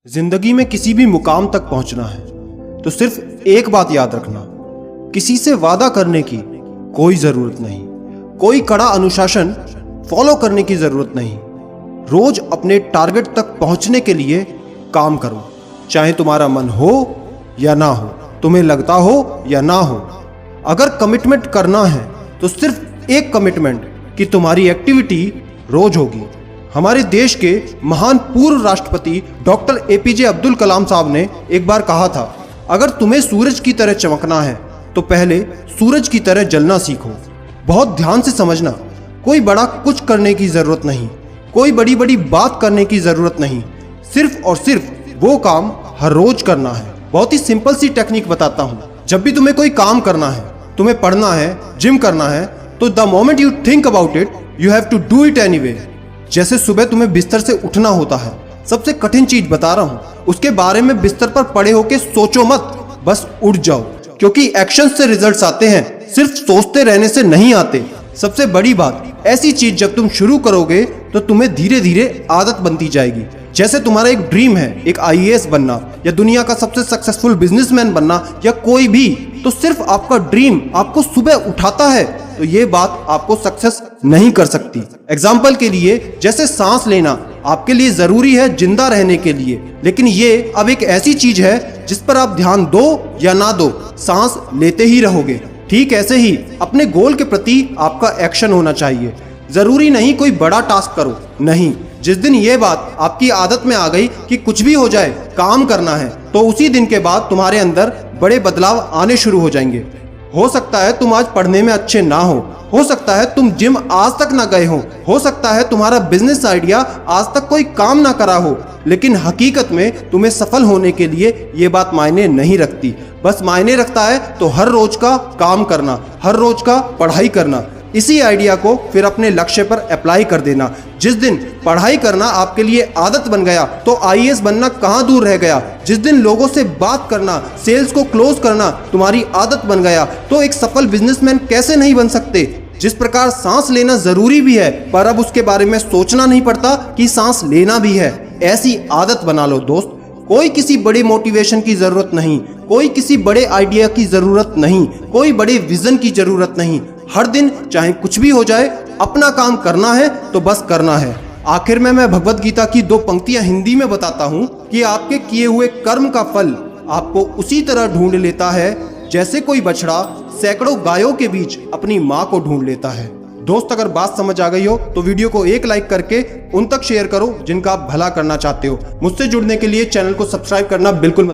जिंदगी में किसी भी मुकाम तक पहुंचना है तो सिर्फ एक बात याद रखना, किसी से वादा करने की कोई जरूरत नहीं, कोई कड़ा अनुशासन फॉलो करने की जरूरत नहीं। रोज अपने टारगेट तक पहुंचने के लिए काम करो, चाहे तुम्हारा मन हो या ना हो, तुम्हें लगता हो या ना हो। अगर कमिटमेंट करना है तो सिर्फ एक कमिटमेंट कि तुम्हारी एक्टिविटी रोज होगी। हमारे देश के महान पूर्व राष्ट्रपति डॉक्टर एपीजे अब्दुल कलाम साहब ने एक बार कहा था, अगर तुम्हें सूरज की तरह चमकना है तो पहले सूरज की तरह जलना सीखो। बहुत ध्यान से समझना, कोई बड़ा कुछ करने की जरूरत नहीं, कोई बड़ी बड़ी बात करने की जरूरत नहीं, सिर्फ और सिर्फ वो काम हर रोज करना है। बहुत ही सिंपल सी टेक्निक बताता हूँ। जब भी तुम्हें कोई काम करना है, तुम्हें पढ़ना है, जिम करना है, तो the moment you think about it you have to do it anyway. जैसे सुबह तुम्हें बिस्तर से उठना होता है, सबसे कठिन चीज बता रहा हूँ, उसके बारे में बिस्तर पर पड़े होके सोचो मत, बस उठ जाओ, क्योंकि एक्शन से रिजल्ट्स आते हैं, सिर्फ सोचते रहने से नहीं आते। सबसे बड़ी बात, ऐसी चीज जब तुम शुरू करोगे तो तुम्हें धीरे धीरे आदत बनती जाएगी। जैसे तुम्हारा एक ड्रीम है एक आईएएस बनना या दुनिया का सबसे सक्सेसफुल बिजनेसमैन बनना या कोई भी, तो सिर्फ आपका ड्रीम आपको सुबह उठाता है तो ये बात आपको सक्सेस नहीं कर सकती। एग्जाम्पल के लिए, जैसे सांस लेना आपके लिए जरूरी है जिंदा रहने के लिए, लेकिन ये अब एक ऐसी चीज है जिस पर आप ध्यान दो या ना दो, सांस लेते ही रहोगे। ठीक ऐसे ही अपने गोल के प्रति आपका एक्शन होना चाहिए। जरूरी नहीं कोई बड़ा टास्क करो, नहीं, जिस दिन ये बात आपकी आदत में आ गई कि कुछ भी हो जाए काम करना है, तो उसी दिन के बाद तुम्हारे अंदर बड़े बदलाव आने शुरू हो जाएंगे। हो सकता है तुम आज पढ़ने में अच्छे ना हो सकता है तुम जिम आज तक ना गए हो सकता है तुम्हारा बिजनेस आइडिया आज तक कोई काम ना करा हो, लेकिन हकीकत में तुम्हें सफल होने के लिए ये बात मायने नहीं रखती। बस मायने रखता है तो हर रोज का काम करना, हर रोज का पढ़ाई करना। इसी आइडिया को फिर अपने लक्ष्य पर अप्लाई कर देना। जिस दिन पढ़ाई करना आपके लिए आदत बन गया तो आईएएस बनना कहाँ दूर रह गया। जिस दिन लोगों से बात करना, सेल्स को क्लोज करना तुम्हारी आदत बन गया तो एक सफल बिजनेसमैन कैसे नहीं बन सकते। जिस प्रकार सांस लेना जरूरी भी है पर अब उसके बारे में सोचना नहीं पड़ता कि सांस लेना भी है, ऐसी आदत बना लो दोस्त। कोई किसी बड़े मोटिवेशन की जरूरत नहीं, कोई किसी बड़े आइडिया की जरूरत नहीं, कोई बड़े विजन की जरूरत नहीं। हर दिन चाहे कुछ भी हो जाए, अपना काम करना है तो बस करना है। आखिर में मैं भगवत गीता की 2 पंक्तियां हिंदी में बताता हूँ कि आपके किए हुए कर्म का फल आपको उसी तरह ढूंढ लेता है जैसे कोई बछड़ा सैकड़ों गायों के बीच अपनी माँ को ढूंढ लेता है। दोस्त, अगर बात समझ आ गई हो तो वीडियो को एक लाइक करके उन तक शेयर करो जिनका आप भला करना चाहते हो। मुझसे जुड़ने के लिए चैनल को सब्सक्राइब करना बिल्कुल